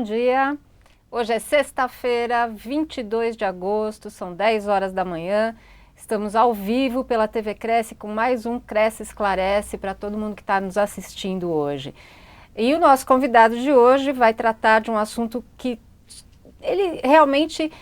dia. Hoje é sexta-feira, 22 de agosto, são 10 horas da manhã. Estamos ao vivo pela TV Cresce com mais um Cresce Esclarece para todo mundo que está nos assistindo hoje. E o nosso convidado de hoje vai tratar de um assunto que ele realmente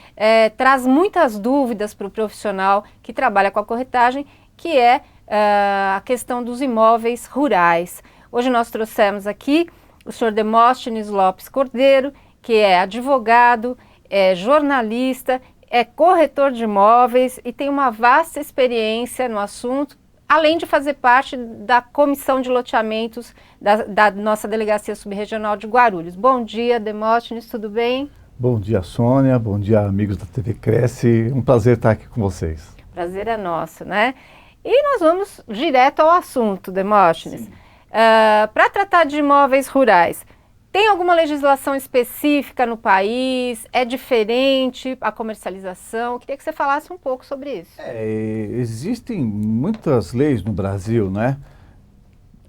traz muitas dúvidas para o profissional que trabalha com a corretagem, que é a questão dos imóveis rurais. Hoje nós trouxemos aqui o senhor Demóstenes Lopes Cordeiro, que é advogado, é jornalista, é corretor de imóveis e tem uma vasta experiência no assunto, além de fazer parte da comissão de loteamentos da nossa Delegacia Subregional de Guarulhos. Bom dia, Demóstenes, tudo bem? Bom dia, Sônia. Bom dia, amigos da TV Cresce. Um prazer estar aqui com vocês. Prazer é nosso, né? E nós vamos direto ao assunto, Demóstenes. Para tratar de imóveis rurais, tem alguma legislação específica no país? É diferente a comercialização? Eu queria que você falasse um pouco sobre isso. Existem muitas leis no Brasil, né?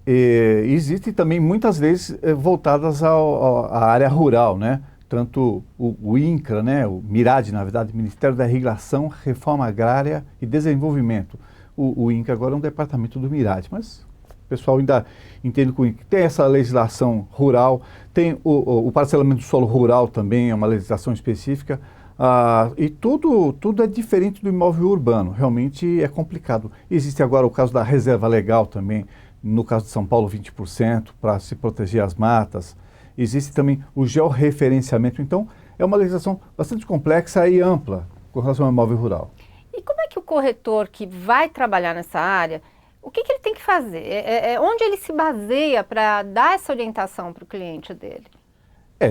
Existem também muitas leis voltadas à área rural, né? Tanto o INCRA, né? O MIRAD, na verdade, Ministério da Irrigação, Reforma Agrária e Desenvolvimento. O INCRA agora é um departamento do MIRAD, mas o pessoal ainda entende que o INCRA tem essa legislação rural, tem o parcelamento do solo rural também, é uma legislação específica, e tudo é diferente do imóvel urbano, realmente é complicado. Existe agora o caso da reserva legal também, no caso de São Paulo 20%, para se proteger as matas. Existe também o georreferenciamento, então é uma legislação bastante complexa e ampla com relação ao imóvel rural. E como é que o corretor que vai trabalhar nessa área, o que ele tem que fazer? Onde ele se baseia para dar essa orientação para o cliente dele?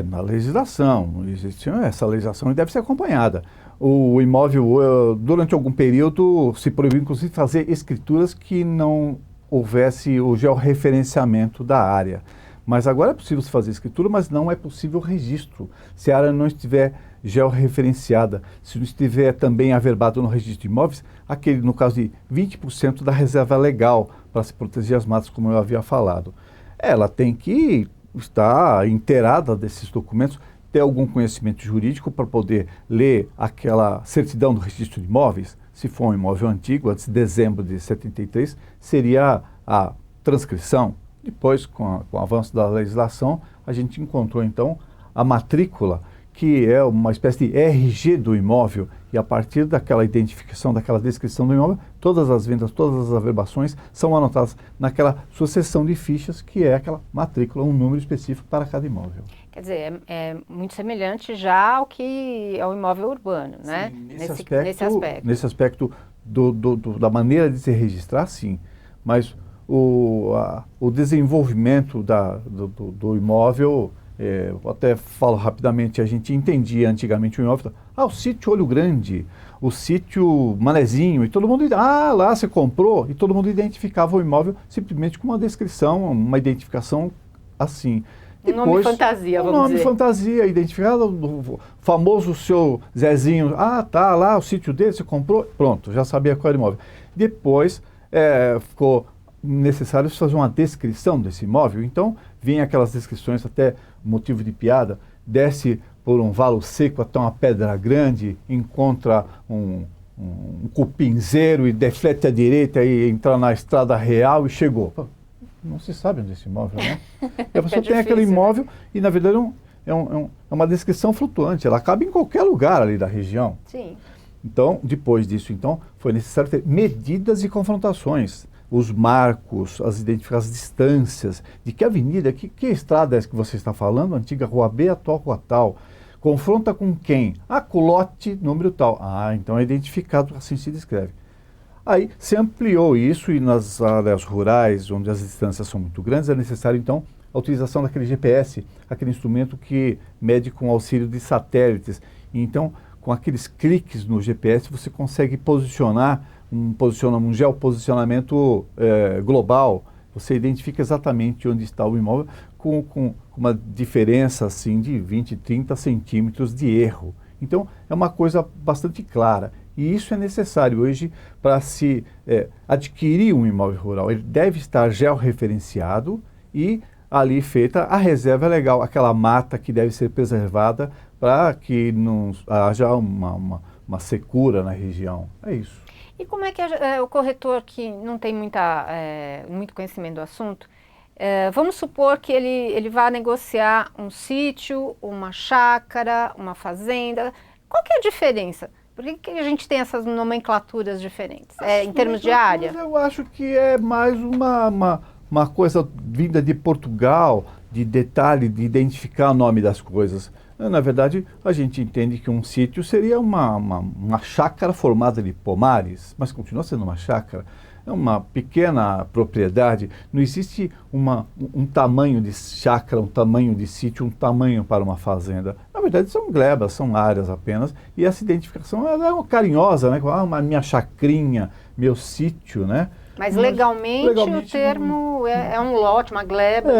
Na legislação. Existe essa legislação e deve ser acompanhada. O imóvel, durante algum período, se proibiu, inclusive, fazer escrituras que não houvesse o georreferenciamento da área. Mas agora é possível se fazer escritura, mas não é possível registro. Se a área não estiver georreferenciada, se não estiver também averbado no registro de imóveis, aquele, no caso de 20% da reserva legal para se proteger as matas, como eu havia falado. Ela tem que estar inteirada desses documentos, ter algum conhecimento jurídico para poder ler aquela certidão do registro de imóveis. Se for um imóvel antigo, antes de dezembro de 73, seria a transcrição. Depois, com o avanço da legislação, a gente encontrou, então, a matrícula, que é uma espécie de RG do imóvel, e a partir daquela identificação, daquela descrição do imóvel, todas as vendas, todas as averbações são anotadas naquela sucessão de fichas, que é aquela matrícula, um número específico para cada imóvel. Quer dizer, é muito semelhante já ao que é o imóvel urbano, né? Sim, nesse aspecto. Da maneira de se registrar, sim, mas o desenvolvimento do imóvel, eu até falo rapidamente, a gente entendia antigamente o imóvel, o sítio Olho Grande, o sítio Manezinho, e todo mundo, lá você comprou, e todo mundo identificava o imóvel simplesmente com uma descrição, uma identificação assim. Depois, nome fantasia, vamos dizer. Nome fantasia, identificado, o famoso seu Zezinho, tá lá o sítio dele, você comprou, pronto, já sabia qual era o imóvel. Depois ficou necessário fazer uma descrição desse imóvel, então vem aquelas descrições, até motivo de piada, desce por um valo seco até uma pedra grande, encontra um cupinzeiro e deflete à direita e entra na estrada real e chegou. Não se sabe onde é esse imóvel, né? E a pessoa tem aquele imóvel, né? E na verdade é uma descrição flutuante, ela cabe em qualquer lugar ali da região. Sim. Então, depois disso, foi necessário ter medidas e confrontações, os marcos, as distâncias, de que avenida, que estrada é essa que você está falando, antiga Rua B, atual Rua tal, confronta com quem? Com o lote número tal. Então é identificado, assim se descreve. Aí se ampliou isso e nas áreas rurais, onde as distâncias são muito grandes, é necessário então a utilização daquele GPS, aquele instrumento que mede com auxílio de satélites. E, então, com aqueles cliques no GPS, você consegue posicionar um geoposicionamento global. Você identifica exatamente onde está o imóvel com uma diferença assim, de 20, 30 centímetros de erro. Então, é uma coisa bastante clara. E isso é necessário hoje para se adquirir um imóvel rural. Ele deve estar georreferenciado e ali feita, a reserva é legal, aquela mata que deve ser preservada para que não haja uma secura na região. É isso. E como é que o corretor que não tem muito conhecimento do assunto, vamos supor que ele vá negociar um sítio, uma chácara, uma fazenda, qual que é a diferença? Por que a gente tem essas nomenclaturas diferentes? Em termos de área? Eu acho que é mais uma coisa vinda de Portugal, de detalhe, de identificar o nome das coisas. Na verdade, a gente entende que um sítio seria uma chácara formada de pomares, mas continua sendo uma chácara. É uma pequena propriedade, não existe um tamanho de chácara, um tamanho de sítio, um tamanho para uma fazenda. Na verdade, são glebas, são áreas apenas, e essa identificação é carinhosa, né? Minha chacrinha, meu sítio, né? Mas legalmente o termo é um lote, uma gleba.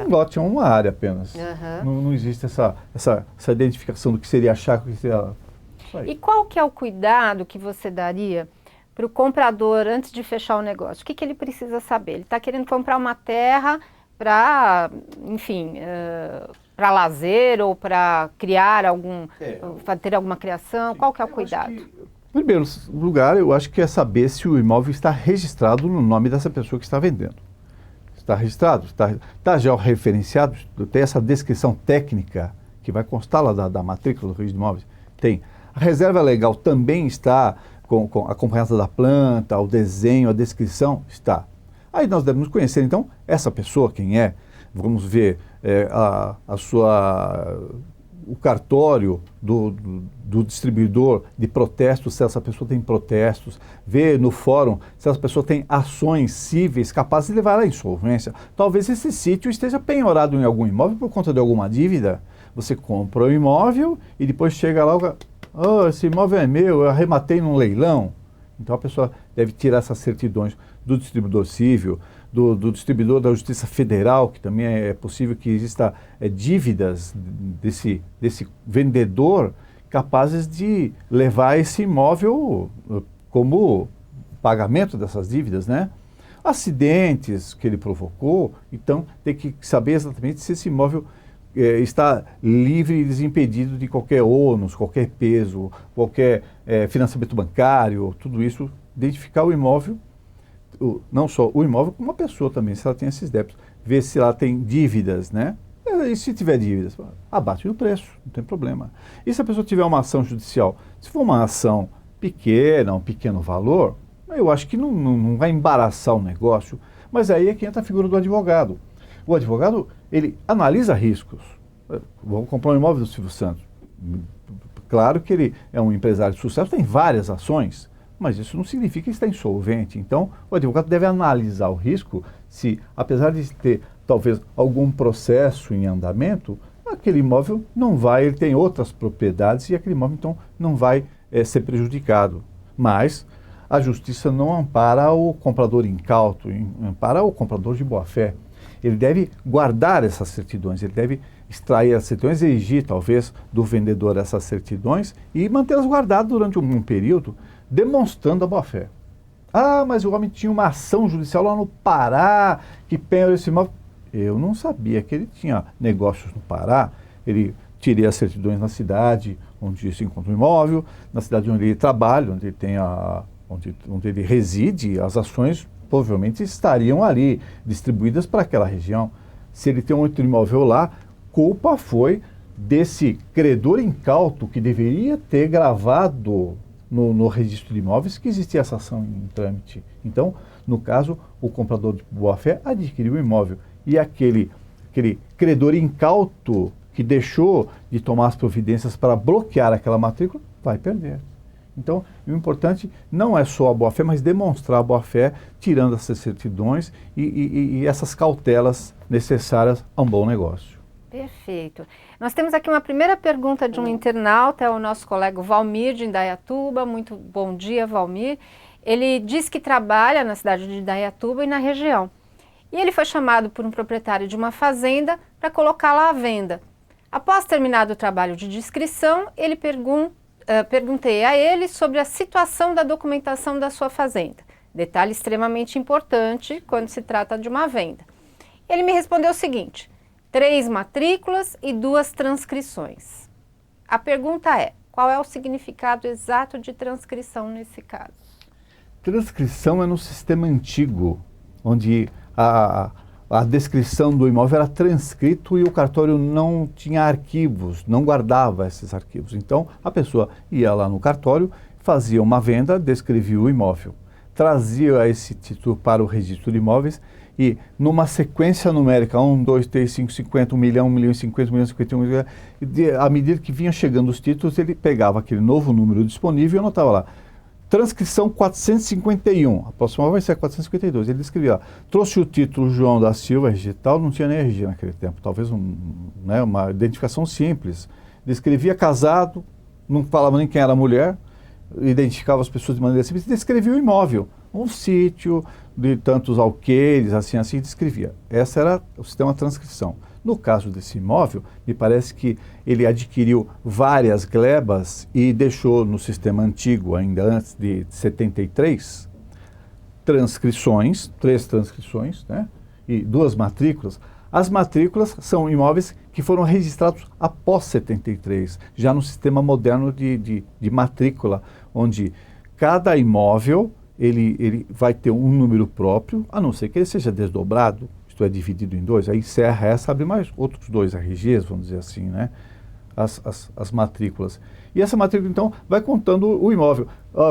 Um lote, é uma área apenas. Não existe essa identificação do que seria a chácara, o que seria... E qual que é o cuidado que você daria para o comprador antes de fechar o negócio? O que ele precisa saber? Ele está querendo comprar uma terra para, enfim, para lazer ou para criar ter alguma criação. Sim. Qual que é o cuidado? Em primeiro lugar, eu acho que é saber se o imóvel está registrado no nome dessa pessoa que está vendendo. Está registrado, está georreferenciado, tem essa descrição técnica que vai constar lá da matrícula do registro de imóveis. Tem. A reserva legal também está acompanhada da planta, o desenho, a descrição, está. Aí nós devemos conhecer, então, essa pessoa, quem é. Vamos ver o cartório do distribuidor de protestos, se essa pessoa tem protestos, ver no fórum se essa pessoa tem ações cíveis capazes de levar à insolvência. Talvez esse sítio esteja penhorado em algum imóvel por conta de alguma dívida. Você compra o imóvel e depois chega lá, esse imóvel é meu, eu arrematei num leilão. Então a pessoa deve tirar essas certidões do distribuidor civil, do distribuidor da Justiça Federal, que também é possível que exista dívidas desse vendedor capazes de levar esse imóvel como pagamento dessas dívidas, né? Acidentes que ele provocou, então tem que saber exatamente se esse imóvel está livre e desimpedido de qualquer ônus, qualquer peso, qualquer financiamento bancário, tudo isso, identificar o imóvel, não só o imóvel, como a pessoa também, se ela tem esses débitos, ver se ela tem dívidas, né? E se tiver dívidas, abate o preço, não tem problema. E se a pessoa tiver uma ação judicial, se for uma ação pequena, um pequeno valor, eu acho que não vai embaraçar o negócio, mas aí é que entra a figura do advogado. O advogado, ele analisa riscos. Vamos comprar um imóvel do Silvio Santos. Claro que ele é um empresário de sucesso, tem várias ações, mas isso não significa que está insolvente. Então, o advogado deve analisar o risco se, apesar de ter talvez algum processo em andamento, aquele imóvel não vai, ele tem outras propriedades e aquele imóvel então não vai ser prejudicado. Mas a justiça não ampara o comprador incauto, ampara o comprador de boa-fé. Ele deve guardar essas certidões, ele deve extrair as certidões, exigir talvez do vendedor essas certidões e mantê-las guardadas durante um período, demonstrando a boa-fé. Ah, mas o homem tinha uma ação judicial lá no Pará que penhorou esse imóvel. Eu não sabia que ele tinha negócios no Pará. Ele tirei as certidões na cidade onde se encontra o imóvel, na cidade onde ele trabalha, onde ele tem onde ele reside, as ações provavelmente estariam ali, distribuídas para aquela região. Se ele tem um outro imóvel lá, culpa foi desse credor incauto que deveria ter gravado no registro de imóveis que existia essa ação em trâmite. Então, no caso, o comprador de boa-fé adquiriu o imóvel e aquele credor incauto que deixou de tomar as providências para bloquear aquela matrícula vai perder. Então, o importante não é só a boa-fé, mas demonstrar a boa-fé, tirando essas certidões e essas cautelas necessárias a um bom negócio. Perfeito. Nós temos aqui uma primeira pergunta de um internauta, é o nosso colega Valmir, de Indaiatuba. Muito bom dia, Valmir. Ele diz que trabalha na cidade de Indaiatuba e na região. E ele foi chamado por um proprietário de uma fazenda para colocá-la à venda. Após terminado o trabalho de descrição, perguntei a ele sobre a situação da documentação da sua fazenda. Detalhe extremamente importante quando se trata de uma venda. Ele me respondeu o seguinte: 3 matrículas e 2 transcrições. A pergunta é, qual é o significado exato de transcrição nesse caso? Transcrição é no sistema antigo, onde a descrição do imóvel era transcrito e o cartório não tinha arquivos, não guardava esses arquivos. Então, a pessoa ia lá no cartório, fazia uma venda, descrevia o imóvel, trazia esse título para o registro de imóveis e, numa sequência numérica, 1, 2, 3, 5, 50, 1 milhão, 1 milhão e 50, 1 milhão e 51, à medida que vinha chegando os títulos, ele pegava aquele novo número disponível e anotava lá. Transcrição 451, a próxima vai ser a 452. Ele escrevia, trouxe o título João da Silva, RG tal, não tinha nem RG naquele tempo, talvez uma identificação simples. Ele escrevia casado, não falava nem quem era a mulher, identificava as pessoas de maneira simples, descrevia o imóvel, um sítio de tantos alqueires, assim, descrevia. Esse era o sistema de transcrição. No caso desse imóvel, me parece que ele adquiriu várias glebas e deixou no sistema antigo, ainda antes de 73, transcrições, 3 transcrições, né, e 2 matrículas. As matrículas são imóveis que foram registrados após 73, já no sistema moderno de matrícula, onde cada imóvel ele vai ter um número próprio, a não ser que ele seja desdobrado, isto é, dividido em 2, aí encerra essa, abre mais outros 2 RGs, vamos dizer assim, né? As matrículas. E essa matrícula, então, vai contando o imóvel.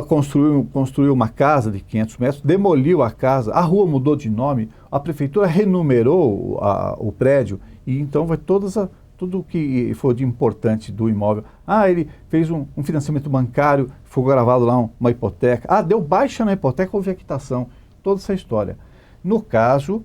Construiu uma casa de 500 metros, demoliu a casa, a rua mudou de nome, a prefeitura renumerou o prédio, e então vai tudo o que for de importante do imóvel. Ele fez um financiamento bancário, foi gravado lá uma hipoteca. Deu baixa na hipoteca, houve a quitação. Toda essa história. No caso,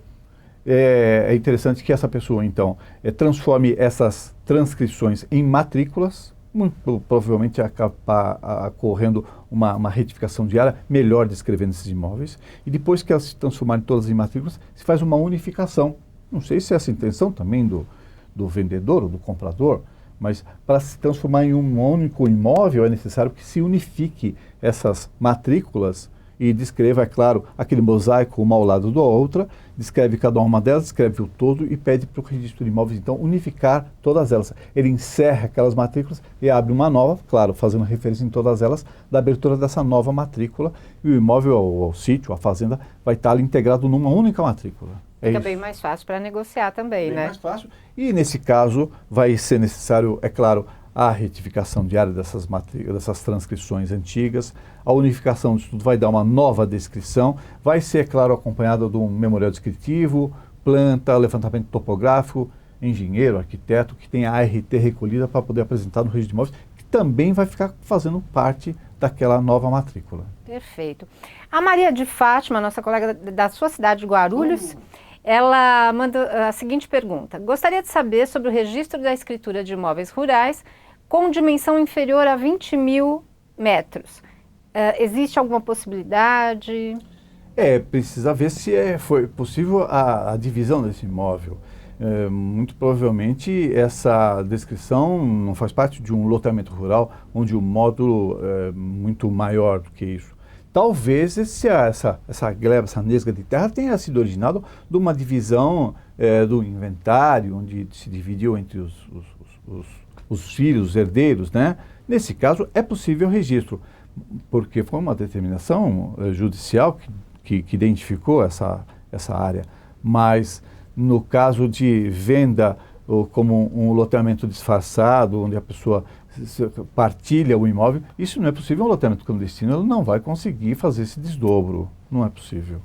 é interessante que essa pessoa, então, transforme essas transcrições em matrículas, muito provavelmente acaba ocorrendo uma retificação diária, melhor descrevendo esses imóveis, e depois que elas se transformarem todas em matrículas, se faz uma unificação. Não sei se é essa a intenção também do vendedor ou do comprador, mas para se transformar em um único imóvel é necessário que se unifique essas matrículas e descreva, é claro, aquele mosaico uma ao lado da outra, descreve cada uma delas, descreve o todo e pede para o registro de imóveis, então, unificar todas elas. Ele encerra aquelas matrículas e abre uma nova, claro, fazendo referência em todas elas, da abertura dessa nova matrícula, e o imóvel, o sítio, a fazenda, vai estar ali integrado numa única matrícula. Fica bem mais fácil para negociar também, né? Mais fácil. E, nesse caso, vai ser necessário, é claro, a retificação diária dessas transcrições antigas, a unificação disso tudo vai dar uma nova descrição, vai ser, é claro, acompanhada de um memorial descritivo, planta, levantamento topográfico, engenheiro, arquiteto, que tem a ART recolhida para poder apresentar no registro de imóveis, que também vai ficar fazendo parte daquela nova matrícula. Perfeito. A Maria de Fátima, nossa colega da sua cidade de Guarulhos, ela manda a seguinte pergunta: gostaria de saber sobre o registro da escritura de imóveis rurais com dimensão inferior a 20 mil metros. Existe alguma possibilidade? Precisa ver se foi possível a divisão desse imóvel. Muito provavelmente essa descrição não faz parte de um loteamento rural onde o módulo é muito maior do que isso. Talvez essa gleba, essa nesga de terra tenha sido originado de uma divisão do inventário, onde se dividiu entre os filhos, os herdeiros, né? Nesse caso, é possível registro, porque foi uma determinação judicial que identificou essa área. Mas, no caso de venda, como um loteamento disfarçado, onde a pessoa partilha o imóvel, isso não é possível. Um loteamento clandestino, ele não vai conseguir fazer esse desdobro. Não é possível.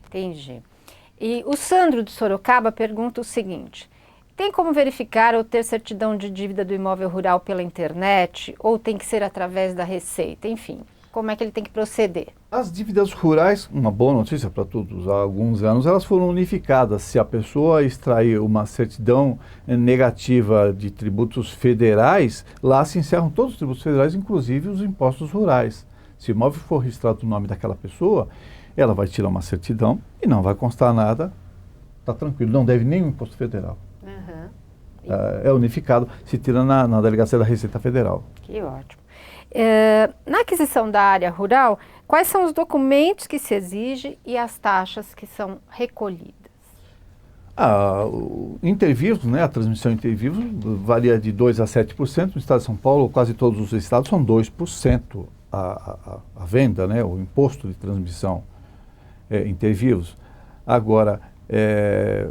Entendi. E o Sandro de Sorocaba pergunta o seguinte: tem como verificar ou ter certidão de dívida do imóvel rural pela internet, ou tem que ser através da Receita? Enfim, como é que ele tem que proceder? As dívidas rurais, uma boa notícia para todos, há alguns anos elas foram unificadas. Se a pessoa extrair uma certidão negativa de tributos federais, lá se encerram todos os tributos federais, inclusive os impostos rurais. Se o imóvel for registrado no nome daquela pessoa, ela vai tirar uma certidão e não vai constar nada, está tranquilo, não deve nenhum imposto federal. É unificado, se tira na delegacia da Receita Federal. Que ótimo. Na aquisição da área rural, quais são os documentos que se exige e as taxas que são recolhidas? Intervivos, né, a transmissão intervivos varia de 2% a 7%. No estado de São Paulo, quase todos os estados são 2% a venda, né, o imposto de transmissão intervivos. Agora,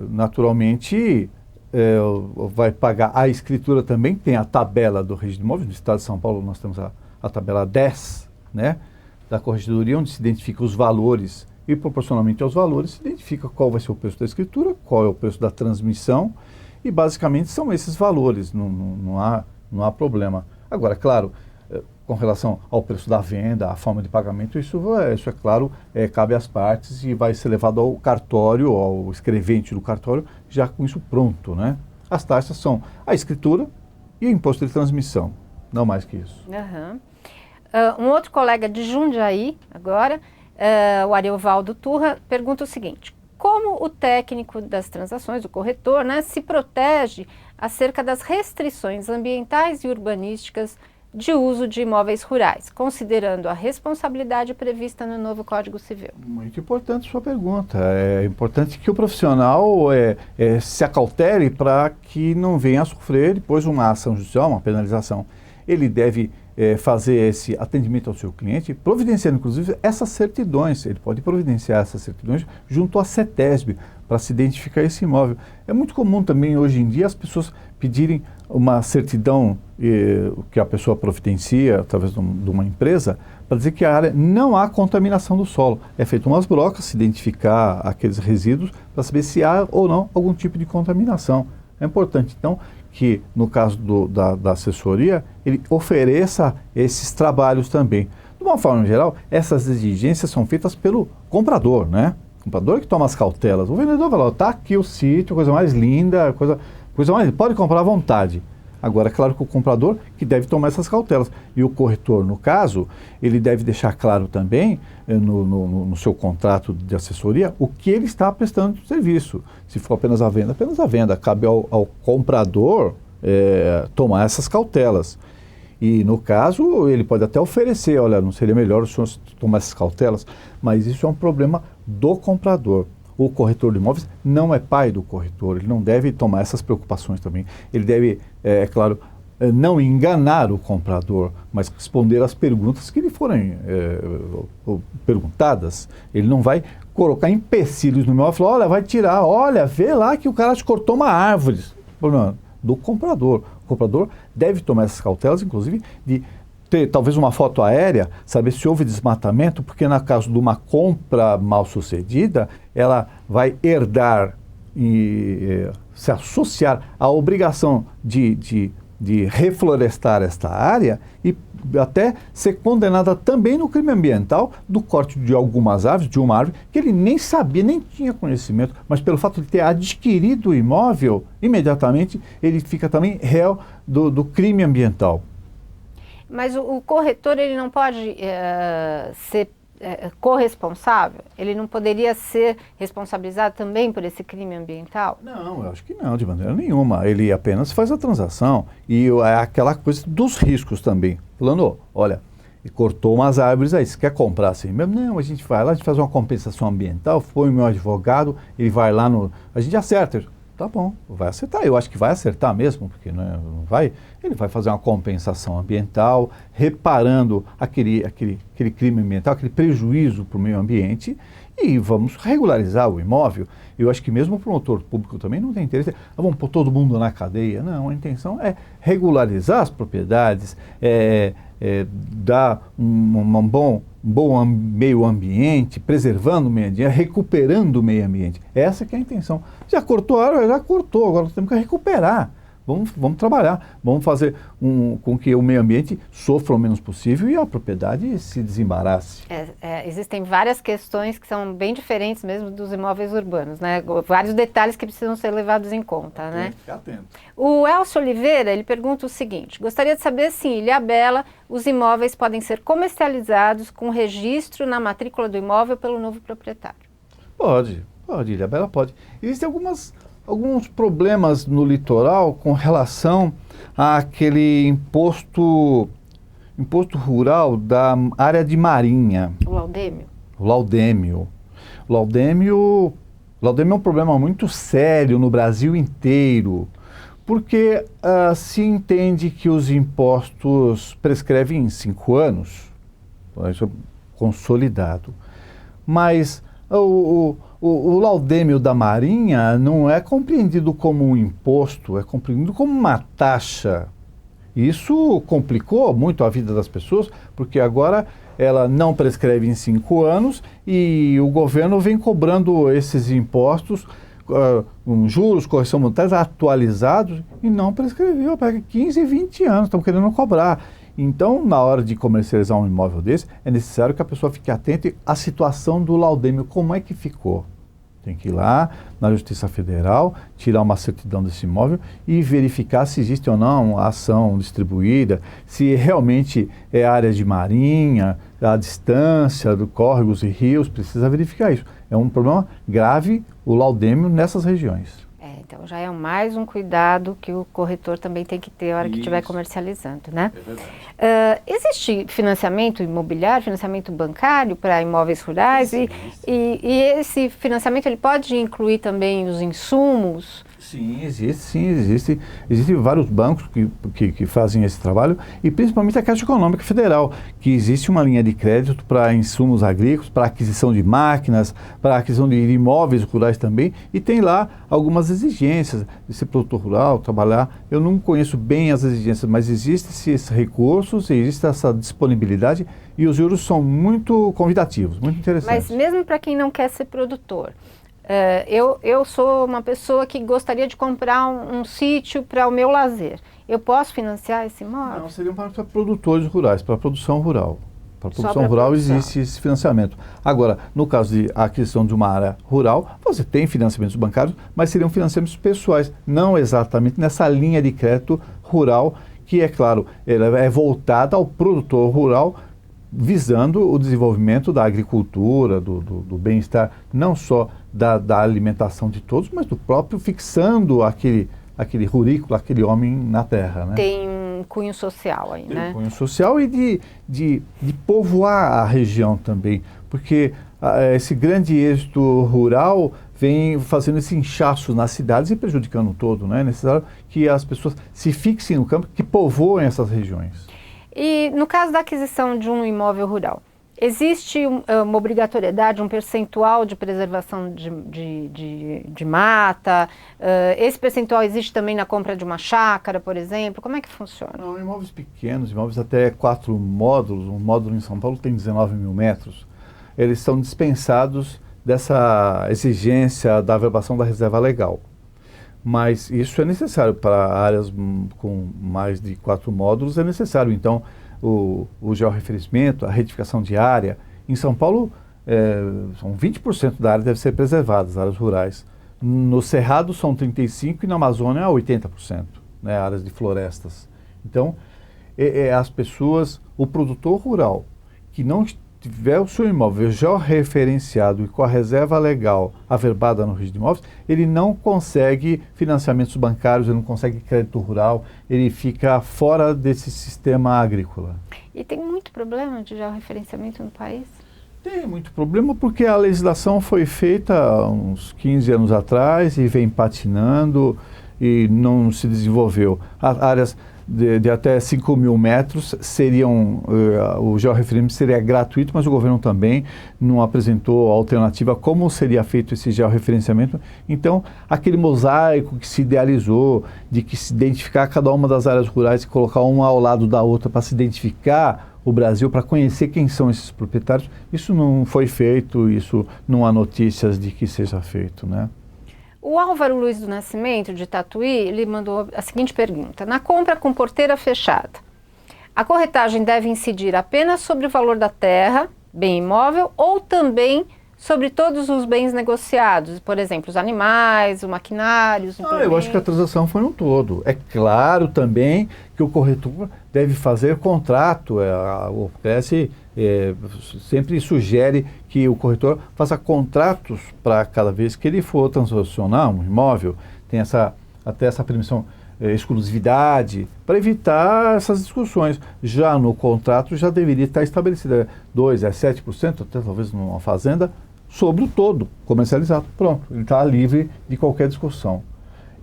naturalmente, vai pagar a escritura também, tem a tabela do registro de imóveis. No estado de São Paulo nós temos a tabela 10, né, da corregedoria, onde se identifica os valores e proporcionalmente aos valores se identifica qual vai ser o preço da escritura, qual é o preço da transmissão e basicamente são esses valores, não há problema. Agora, claro, com relação ao preço da venda, a forma de pagamento, isso é claro, cabe às partes e vai ser levado ao cartório, ao escrevente do cartório, já com isso pronto, né? As taxas são a escritura e o imposto de transmissão, não mais que isso. Uhum. Um outro colega de Jundiaí, agora, o Ariovaldo Turra, pergunta o seguinte: como o técnico das transações, o corretor, né, se protege acerca das restrições ambientais e urbanísticas de uso de imóveis rurais, considerando a responsabilidade prevista no novo Código Civil? Muito importante sua pergunta. É importante que o profissional se acautele para que não venha a sofrer depois uma ação judicial, uma penalização. Ele deve fazer esse atendimento ao seu cliente, providenciando inclusive essas certidões. Ele pode providenciar essas certidões junto à CETESB para se identificar esse imóvel. É muito comum também hoje em dia as pessoas pedirem uma certidão que a pessoa providencia através de uma empresa para dizer que a área não há contaminação do solo. É feito umas brocas, se identificar aqueles resíduos para saber se há ou não algum tipo de contaminação. É importante, então, que no caso da assessoria, ele ofereça esses trabalhos também. De uma forma geral, essas exigências são feitas pelo comprador, né? O comprador que toma as cautelas. O vendedor fala, está aqui o sítio, coisa mais linda, coisa mais, pode comprar à vontade. Agora, é claro que o comprador que deve tomar essas cautelas. E o corretor, no caso, ele deve deixar claro também, no seu contrato de assessoria, o que ele está prestando de serviço. Se for apenas a venda. Cabe ao comprador tomar essas cautelas. E, no caso, ele pode até oferecer, olha, não seria melhor o senhor tomar essas cautelas, mas isso é um problema do comprador. O corretor de imóveis não é pai do corretor, ele não deve tomar essas preocupações também. Ele deve, claro, não enganar o comprador, mas responder às perguntas que lhe forem perguntadas. Ele não vai colocar empecilhos no imóvel e falar, olha, vai tirar, olha, vê lá que o cara te cortou uma árvore. Problema do comprador. O comprador deve tomar essas cautelas, inclusive, de ter talvez uma foto aérea, saber se houve desmatamento, porque no caso de uma compra mal sucedida, ela vai herdar e se associar à obrigação de reflorestar esta área e até ser condenada também no crime ambiental do corte de algumas árvores, de uma árvore que ele nem sabia, nem tinha conhecimento, mas pelo fato de ter adquirido o imóvel, imediatamente ele fica também réu do crime ambiental. Mas o corretor, ele não pode ser corresponsável? Ele não poderia ser responsabilizado também por esse crime ambiental? Não, eu acho que não, de maneira nenhuma. Ele apenas faz a transação e é aquela coisa dos riscos também. Falando, olha, ele cortou umas árvores aí, você quer comprar assim mesmo? Não, a gente vai lá, a gente faz uma compensação ambiental, foi o meu advogado, ele vai lá a gente acerta. Tá bom, vai acertar. Eu acho que vai acertar mesmo, porque não vai. Ele vai fazer uma compensação ambiental, reparando aquele crime ambiental, aquele prejuízo para o meio ambiente, e vamos regularizar o imóvel. Eu acho que mesmo o promotor público também não tem interesse. Vamos pôr todo mundo na cadeia. Não, a intenção é regularizar as propriedades, dar um bom meio ambiente, preservando o meio ambiente, recuperando o meio ambiente. Essa que é a intenção. Já cortou a árvore, já cortou, agora nós temos que recuperar. Vamos trabalhar, vamos fazer com que o meio ambiente sofra o menos possível e a propriedade se desembarace. Existem várias questões que são bem diferentes mesmo dos imóveis urbanos, né? Vários detalhes que precisam ser levados em conta, né? Ficar atento. O Elcio Oliveira, ele pergunta o seguinte: gostaria de saber se em Ilhabela os imóveis podem ser comercializados com registro na matrícula do imóvel pelo novo proprietário. Pode, Ilhabela pode. Existem alguns problemas no litoral com relação àquele imposto rural da área de marinha. O laudêmio? O laudêmio Laudêmio é um problema muito sério no Brasil inteiro, porque se entende que os impostos prescrevem em 5 anos, isso é consolidado. Mas o laudêmio da Marinha não é compreendido como um imposto, é compreendido como uma taxa. Isso complicou muito a vida das pessoas, porque agora ela não prescreve em 5 anos e o governo vem cobrando esses impostos com juros, correção monetária atualizados e não prescreveu. Pega 15, 20 anos, estão querendo cobrar. Então, na hora de comercializar um imóvel desse, é necessário que a pessoa fique atenta à situação do laudêmio, como é que ficou. Tem que ir lá na Justiça Federal, tirar uma certidão desse imóvel e verificar se existe ou não a ação distribuída, se realmente é área de marinha, a distância do córregos e rios, precisa verificar isso. É um problema grave o laudêmio nessas regiões. Então já é mais um cuidado que o corretor também tem que ter na hora que estiver comercializando, né? É verdade. Existe financiamento imobiliário, financiamento bancário para imóveis rurais? Sim, e esse financiamento ele pode incluir também os insumos? Sim, existe. Existem vários bancos que fazem esse trabalho e principalmente a Caixa Econômica Federal, que existe uma linha de crédito para insumos agrícolas, para aquisição de máquinas, para aquisição de imóveis rurais também, e tem lá algumas exigências de ser produtor rural, trabalhar. Eu não conheço bem as exigências, mas existem esses recursos, existe essa disponibilidade e os juros são muito convidativos, muito interessantes. Mas mesmo para quem não quer ser produtor, eu sou uma pessoa que gostaria de comprar um sítio para o meu lazer. Eu posso financiar esse imóvel? Não, seriam para produtores rurais, para produção rural. Para produção rural produção. existe esse financiamento. Agora, no caso de aquisição de uma área rural, você tem financiamentos bancários, mas seriam financiamentos pessoais, não exatamente nessa linha de crédito rural, que, é claro, ela é voltada ao produtor rural, visando o desenvolvimento da agricultura, do bem-estar, não só da alimentação de todos, mas do próprio fixando aquele rurículo, aquele homem na terra, né? Tem um cunho social aí, né? Tem um cunho social e de povoar a região também, porque esse grande êxito rural vem fazendo esse inchaço nas cidades e prejudicando todo, né? É necessário que as pessoas se fixem no campo, que povoem essas regiões. E no caso da aquisição de um imóvel rural, existe uma obrigatoriedade, um percentual de preservação de mata? Esse percentual existe também na compra de uma chácara, por exemplo? Como é que funciona? Não, imóveis pequenos, imóveis até 4 módulos, um módulo em São Paulo tem 19 mil metros, eles são dispensados dessa exigência da averbação da reserva legal. Mas isso é necessário para áreas com mais de 4 módulos, é necessário. Então, o georreferenciamento, a retificação de área. Em São Paulo, são 20% da área deve ser preservada, as áreas rurais. No Cerrado são 35% e na Amazônia 80%, né, áreas de florestas. Então, as pessoas, o produtor rural, que não tiver o seu imóvel georreferenciado e com a reserva legal averbada no registro de imóveis, ele não consegue financiamentos bancários, ele não consegue crédito rural, ele fica fora desse sistema agrícola. E tem muito problema de georreferenciamento no país? Tem muito problema porque a legislação foi feita há uns 15 anos atrás e vem patinando e não se desenvolveu. Áreas de até 5 mil metros seriam, o georreferenciamento seria gratuito, mas o governo também não apresentou alternativa como seria feito esse georreferenciamento. Então, aquele mosaico que se idealizou de que se identificar cada uma das áreas rurais e colocar uma ao lado da outra para se identificar o Brasil, para conhecer quem são esses proprietários, isso não foi feito, isso não há notícias de que seja feito, né? O Álvaro Luiz do Nascimento, de Tatuí, ele mandou a seguinte pergunta: na compra com porteira fechada, a corretagem deve incidir apenas sobre o valor da terra, bem imóvel, ou também sobre todos os bens negociados, por exemplo, os animais, o maquinário, os implementos? Eu acho que a transação foi um todo. É claro também que o corretor deve fazer contrato. O PS sempre sugere que o corretor faça contratos para cada vez que ele for transacionar um imóvel. Tem até essa permissão, exclusividade, para evitar essas discussões. Já no contrato já deveria estar estabelecida 2% a 7%, até talvez numa fazenda, sobre o todo, comercializado. Pronto, ele está livre de qualquer discussão.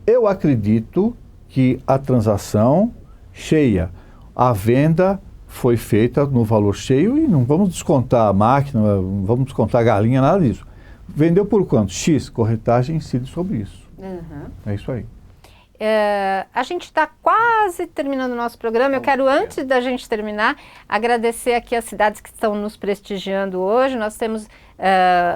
Eu acredito que a transação cheia, a venda foi feita no valor cheio e não vamos descontar a máquina, não vamos descontar a galinha, nada disso. Vendeu por quanto? X, corretagem incide sobre isso. É isso aí. A gente está quase terminando o nosso programa. Eu quero, antes da gente terminar, agradecer aqui as cidades que estão nos prestigiando hoje. Nós temos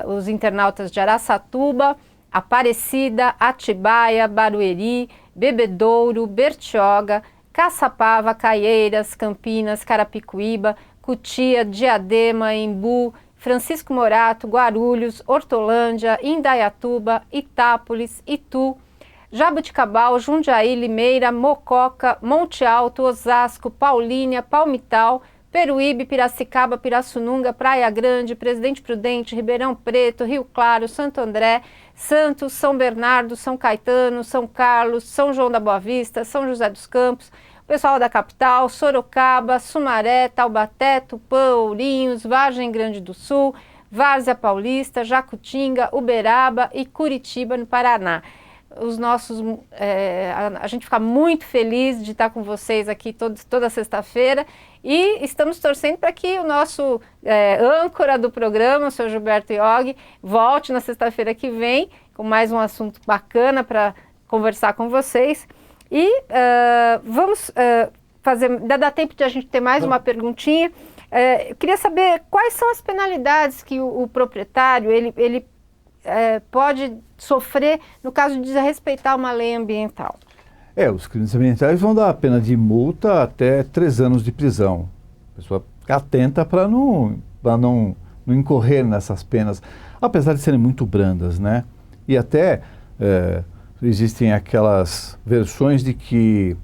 os internautas de Araçatuba, Aparecida, Atibaia, Barueri, Bebedouro, Bertioga, Caçapava, Caieiras, Campinas, Carapicuíba, Cutia, Diadema, Embu, Francisco Morato, Guarulhos, Hortolândia, Indaiatuba, Itápolis, Itu, Jabuticabal, Jundiaí, Limeira, Mococa, Monte Alto, Osasco, Paulínia, Palmital, Peruíbe, Piracicaba, Pirassununga, Praia Grande, Presidente Prudente, Ribeirão Preto, Rio Claro, Santo André, Santos, São Bernardo, São Caetano, São Carlos, São João da Boa Vista, São José dos Campos, pessoal da capital, Sorocaba, Sumaré, Taubaté, Tupã, Ourinhos, Vargem Grande do Sul, Várzea Paulista, Jacutinga, Uberaba e Curitiba, no Paraná. A gente fica muito feliz de estar com vocês aqui toda sexta-feira e estamos torcendo para que o nosso âncora do programa, o Sr. Gilberto Iog, volte na sexta-feira que vem com mais um assunto bacana para conversar com vocês. E vamos fazer, ainda dá tempo de a gente ter mais uma perguntinha. Eu queria saber quais são as penalidades que o proprietário ele pode sofrer no caso de desrespeitar uma lei ambiental. Os crimes ambientais vão dar a pena de multa até 3 anos de prisão. A pessoa fica atenta para não incorrer nessas penas, apesar de serem muito brandas, né? E até existem aquelas versões de que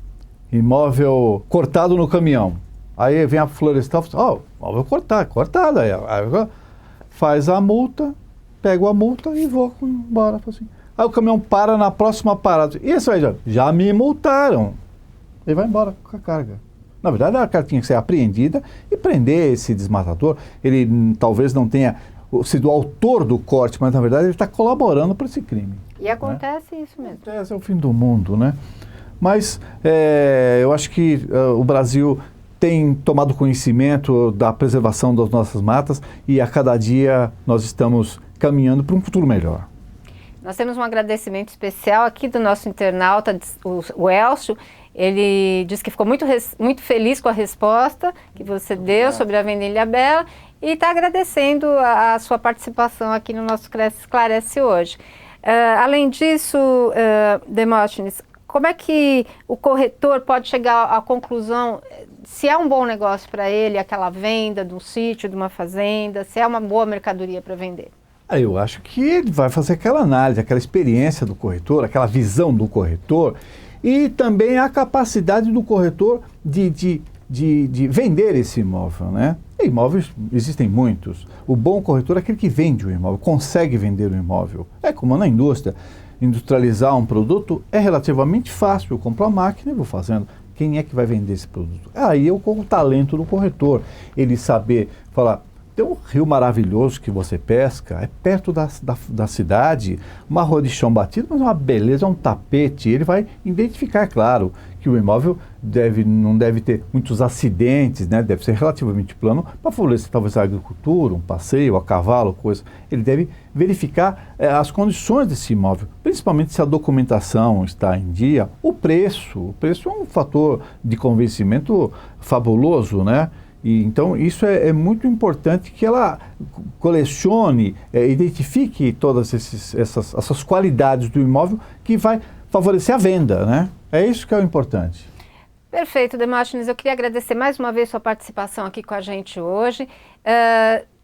imóvel cortado no caminhão. Aí vem a florestal e fala, imóvel cortado. Aí faz a multa, pego a multa e vou embora. Assim. Aí o caminhão para na próxima parada. E isso aí já me multaram. Ele vai embora com a carga. Na verdade, a carga tinha que ser apreendida e prender esse desmatador. Ele talvez não tenha sido o autor do corte, mas na verdade ele está colaborando para esse crime. E acontece isso mesmo. Acontece, é o fim do mundo, né? Mas eu acho que o Brasil tem tomado conhecimento da preservação das nossas matas e a cada dia nós estamos caminhando para um futuro melhor. Nós temos um agradecimento especial aqui do nosso internauta, o Elcio. Ele disse que ficou muito feliz com a resposta que você deu sobre a Venda Ilhabela e está agradecendo a sua participação aqui no nosso Cresce Esclarece hoje. Além disso, Demóstenes, como é que o corretor pode chegar à conclusão se é um bom negócio para ele aquela venda de um sítio, de uma fazenda, se é uma boa mercadoria para vender? Eu acho que ele vai fazer aquela análise, aquela experiência do corretor, aquela visão do corretor e também a capacidade do corretor de vender esse imóvel, né? E imóveis existem muitos. O bom corretor é aquele que vende o imóvel, consegue vender o imóvel. É como na indústria. Industrializar um produto é relativamente fácil. Eu compro a máquina e vou fazendo. Quem é que vai vender esse produto? Aí eu com o talento do corretor. Ele saber falar, tem um rio maravilhoso que você pesca, é perto da cidade, uma rua de chão batido, mas uma beleza, é um tapete. Ele vai identificar, é claro, que o imóvel não deve ter muitos acidentes, né? Deve ser relativamente plano, para favorecer talvez a agricultura, um passeio a cavalo, coisa. Ele deve verificar as condições desse imóvel, principalmente se a documentação está em dia. O preço é um fator de convencimento fabuloso, né? E, então, isso é muito importante que ela colecione, identifique todas essas qualidades do imóvel que vai favorecer a venda, né? É isso que é o importante. Perfeito, Demóstenes. Eu queria agradecer mais uma vez sua participação aqui com a gente hoje.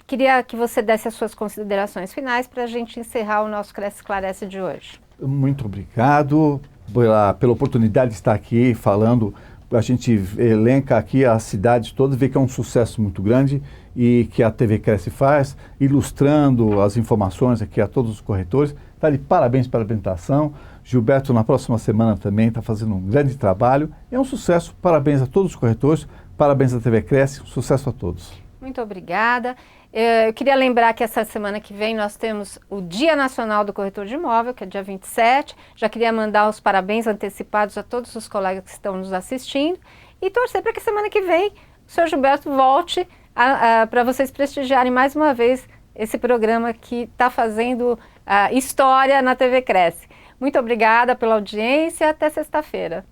Queria que você desse as suas considerações finais para a gente encerrar o nosso Cresce Esclarece de hoje. Muito obrigado pela oportunidade de estar aqui falando. A gente elenca aqui as cidades todas, vê que é um sucesso muito grande e que a TV Cresce faz, ilustrando as informações aqui a todos os corretores. Está de parabéns pela apresentação. Gilberto, na próxima semana também está fazendo um grande trabalho. É um sucesso. Parabéns a todos os corretores, parabéns à TV Cresce, um sucesso a todos. Muito obrigada. Eu queria lembrar que essa semana que vem nós temos o Dia Nacional do Corretor de Imóvel, que é dia 27. Já queria mandar os parabéns antecipados a todos os colegas que estão nos assistindo e torcer para que semana que vem o senhor Gilberto volte para vocês prestigiarem mais uma vez esse programa que está fazendo história na TV Cresce. Muito obrigada pela audiência, até sexta-feira.